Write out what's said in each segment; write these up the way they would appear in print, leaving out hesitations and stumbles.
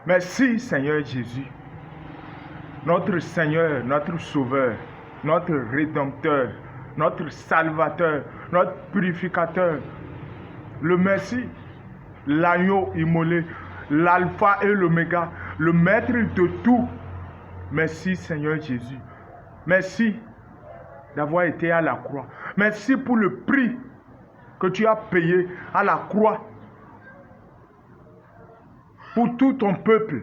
Merci Seigneur Jésus, notre Seigneur, notre Sauveur, notre Rédempteur, notre Salvateur, notre Purificateur. Le Messie, l'agneau immolé, l'alpha et l'oméga, le maître de tout. Merci Seigneur Jésus. Merci d'avoir été à la croix. Merci pour le prix que tu as payé à la croix pour tout ton peuple.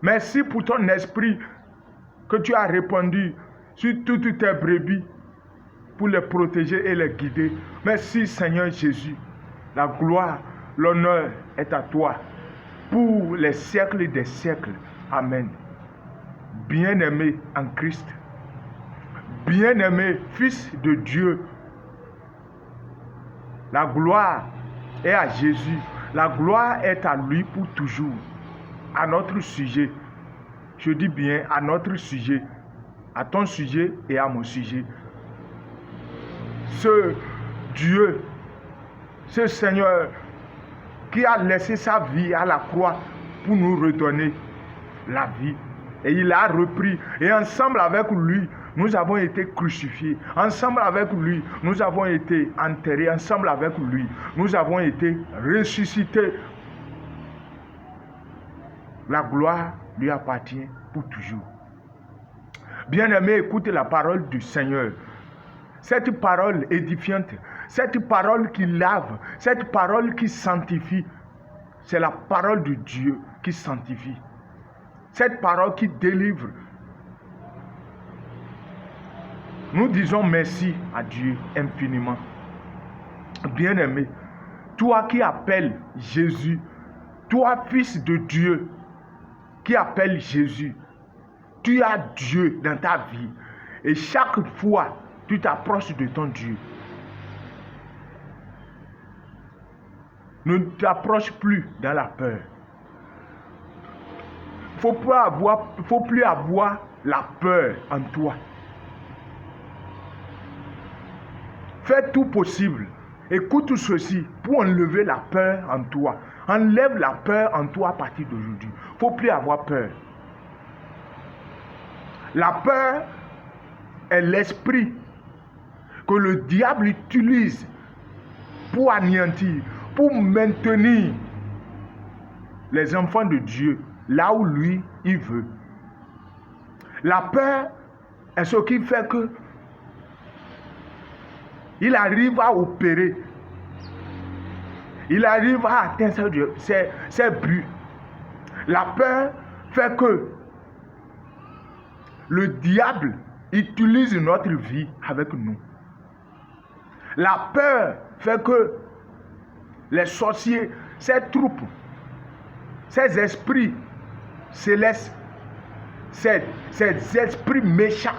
Merci pour ton esprit que tu as répandu sur toutes tes brebis pour les protéger et les guider. Merci Seigneur Jésus. La gloire, l'honneur est à toi pour les siècles des siècles. Amen. Bien-aimé en Christ, bien-aimé Fils de Dieu, la gloire est à Jésus. La gloire est à lui pour toujours. À notre sujet, je dis bien à notre sujet, à ton sujet et à mon sujet. Ce Dieu, ce Seigneur qui a laissé sa vie à la croix pour nous redonner la vie. Et il a repris. Et ensemble avec lui, nous avons été crucifiés. Ensemble avec lui, nous avons été enterrés. Ensemble avec lui, nous avons été ressuscités. La gloire lui appartient pour toujours. Bien-aimé, écoute la parole du Seigneur. Cette parole édifiante, cette parole qui lave, cette parole qui sanctifie, c'est la parole de Dieu qui sanctifie. Cette parole qui délivre. Nous disons merci à Dieu infiniment. Bien-aimé, toi qui appelles Jésus, toi fils de Dieu, qui appelle Jésus, tu as Dieu dans ta vie. Et chaque fois, tu t'approches de ton Dieu. Ne t'approche plus dans la peur. Il ne faut plus avoir la peur en toi. Fais tout possible. Écoute ceci pour enlever la peur en toi. Enlève la peur en toi à partir d'aujourd'hui. Il ne faut plus avoir peur. La peur est l'esprit que le diable utilise pour anéantir, pour maintenir les enfants de Dieu là où lui, il veut. La peur est ce qui fait que il arrive à opérer. Il arrive à atteindre ses buts. La peur fait que le diable utilise notre vie avec nous. La peur fait que les sorciers, ces troupes, ces esprits célestes, ces esprits méchants,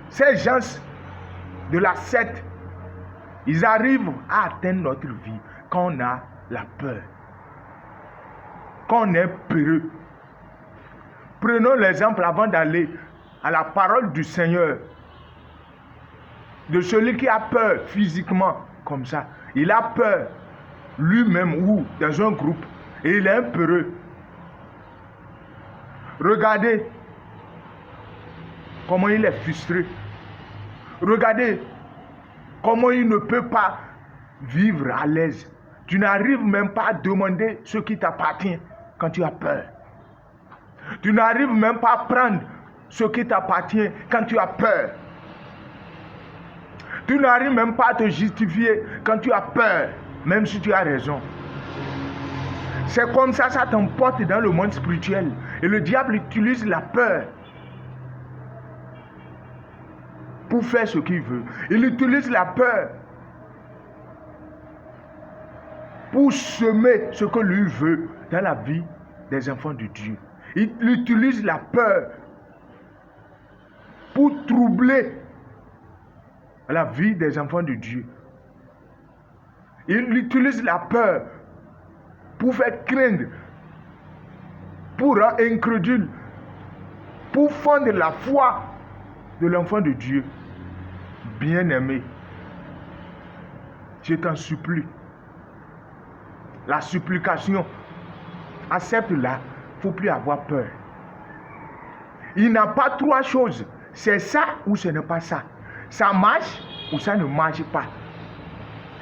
ces gens de la secte, ils arrivent à atteindre notre vie quand on a la peur, quand on est peureux. Prenons l'exemple avant d'aller à la parole du Seigneur, de celui qui a peur physiquement comme ça. Il a peur lui-même ou dans un groupe et il est un peureux. Regardez comment il est frustré. Regardez comment il ne peut pas vivre à l'aise. Tu n'arrives même pas à demander ce qui t'appartient quand tu as peur. Tu n'arrives même pas à prendre ce qui t'appartient quand tu as peur. Tu n'arrives même pas à te justifier quand tu as peur, même si tu as raison. C'est comme ça, ça t'emporte dans le monde spirituel. Et le diable utilise la peur pour faire ce qu'il veut. Il utilise la peur pour semer ce que lui veut dans la vie des enfants de Dieu. Il utilise la peur pour troubler la vie des enfants de Dieu. Il utilise la peur pour faire craindre, pour rendre incrédule, pour fondre la foi de l'enfant de Dieu. Bien-aimé, je t'en supplie. La supplication, accepte-la. Il ne faut plus avoir peur. Il n'a pas trois choses. C'est ça ou ce n'est pas ça. Ça marche ou ça ne marche pas.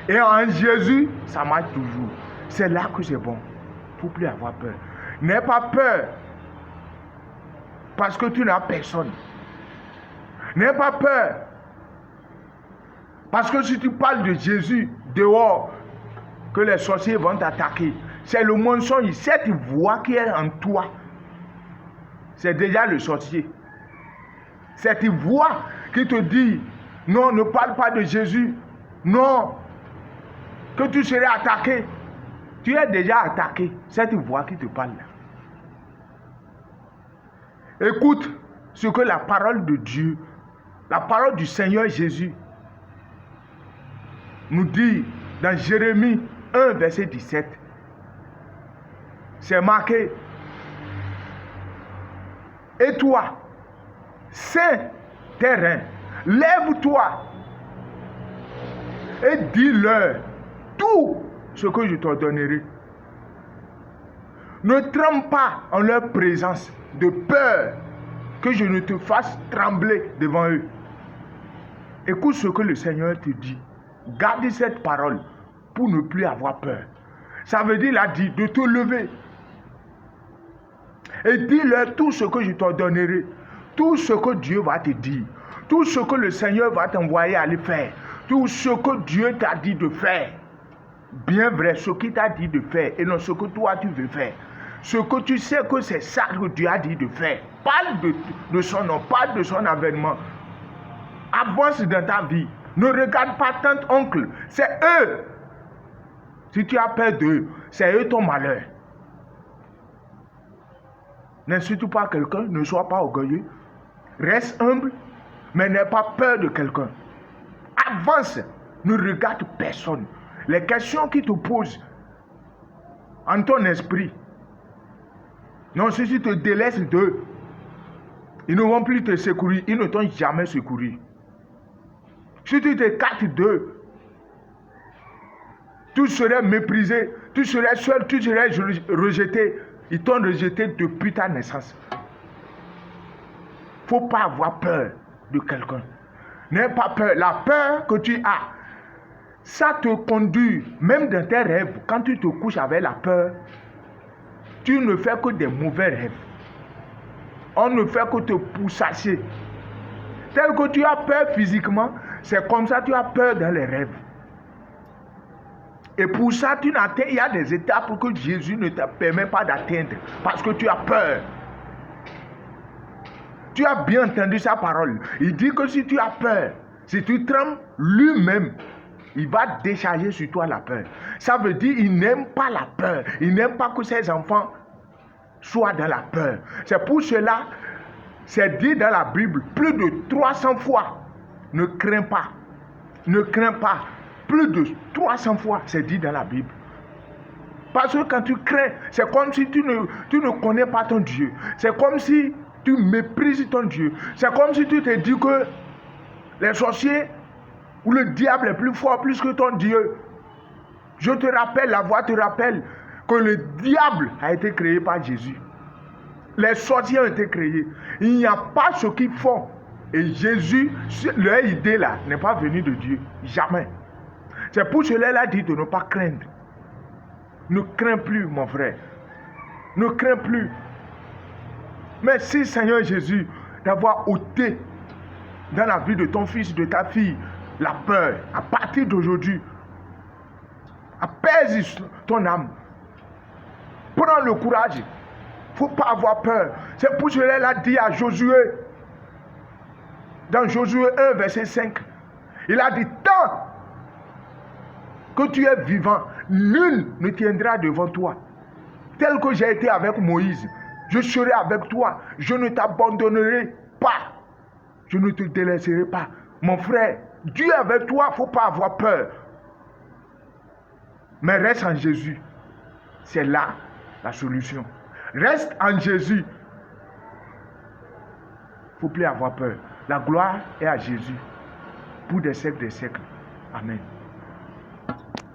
Et en Jésus, ça marche toujours. C'est là que c'est bon. Il ne faut plus avoir peur. N'aie pas peur parce que tu n'as personne. N'aie pas peur parce que si tu parles de Jésus dehors, que les sorciers vont t'attaquer. C'est le mensonge. Cette voix qui est en toi, c'est déjà le sorcier. Cette voix qui te dit, non, ne parle pas de Jésus. Non, que tu serais attaqué. Tu es déjà attaqué. Cette voix qui te parle là. Écoute ce que la parole de Dieu, la parole du Seigneur Jésus nous dit dans Jérémie 1, verset 17. C'est marqué. Et toi, saint terrain, lève-toi et dis-leur tout ce que je t'ordonnerai. Ne tremble pas en leur présence de peur que je ne te fasse trembler devant eux. Écoute ce que le Seigneur te dit. Garde cette parole pour ne plus avoir peur. Ça veut dire, il a dit de te lever et dis-leur tout ce que je t'ordonnerai, tout ce que Dieu va te dire, tout ce que le Seigneur va t'envoyer aller faire, tout ce que Dieu t'a dit de faire. Bien vrai, ce qu'il t'a dit de faire et non ce que toi tu veux faire. Ce que tu sais que c'est ça que Dieu a dit de faire. Parle de son nom, parle de son avènement. Avance dans ta vie. Ne regarde pas tant oncle, c'est eux. Si tu as peur d'eux, c'est eux ton malheur. N'insulte pas quelqu'un, ne sois pas orgueilleux. Reste humble, mais n'aie pas peur de quelqu'un. Avance, ne regarde personne. Les questions qui te posent en ton esprit, non, si tu te délaisses d'eux, ils ne vont plus te secourir, ils ne t'ont jamais secouru. Si tu t'écartes d'eux, tu serais méprisé, tu serais seul, tu serais rejeté. Ils t'ont rejeté depuis ta naissance. Il ne faut pas avoir peur de quelqu'un. N'aie pas peur. La peur que tu as, ça te conduit, même dans tes rêves, quand tu te couches avec la peur, tu ne fais que des mauvais rêves. On ne fait que te pourchasser. Tel que tu as peur physiquement, c'est comme ça que tu as peur dans les rêves. Et pour ça, il y a des étapes que Jésus ne te permet pas d'atteindre parce que tu as peur. Tu as bien entendu sa parole. Il dit que si tu as peur, si tu trembles, lui-même, il va décharger sur toi la peur. Ça veut dire qu'il n'aime pas la peur. Il n'aime pas que ses enfants soient dans la peur. C'est pour cela, c'est dit dans la Bible plus de 300 fois. Ne crains pas. Ne crains pas. Plus de 300 fois, c'est dit dans la Bible. Parce que quand tu crains, c'est comme si tu ne connais pas ton Dieu. C'est comme si tu méprises ton Dieu. C'est comme si tu te dis que les sorciers ou le diable est plus fort, plus que ton Dieu. Je te rappelle, la voix te rappelle que le diable a été créé par Jésus. Les sorciers ont été créés. Il n'y a pas ce qu'ils font. Et Jésus, leur idée là, n'est pas venue de Dieu. Jamais. C'est pour cela qu'il a dit de ne pas craindre. Ne crains plus, mon frère. Ne crains plus. Merci, Seigneur Jésus, d'avoir ôté dans la vie de ton fils, de ta fille, la peur. À partir d'aujourd'hui, apaise ton âme. Prends le courage. Il ne faut pas avoir peur. C'est pour cela qu'il a dit à Josué, dans Josué 1, verset 5, il a dit, tant que tu es vivant, nul ne tiendra devant toi. Tel que j'ai été avec Moïse, je serai avec toi. Je ne t'abandonnerai pas. Je ne te délaisserai pas. Mon frère, Dieu est avec toi, il ne faut pas avoir peur. Mais reste en Jésus. C'est là la solution. Reste en Jésus. Il ne faut plus avoir peur. La gloire est à Jésus. Pour des siècles des siècles. Amen.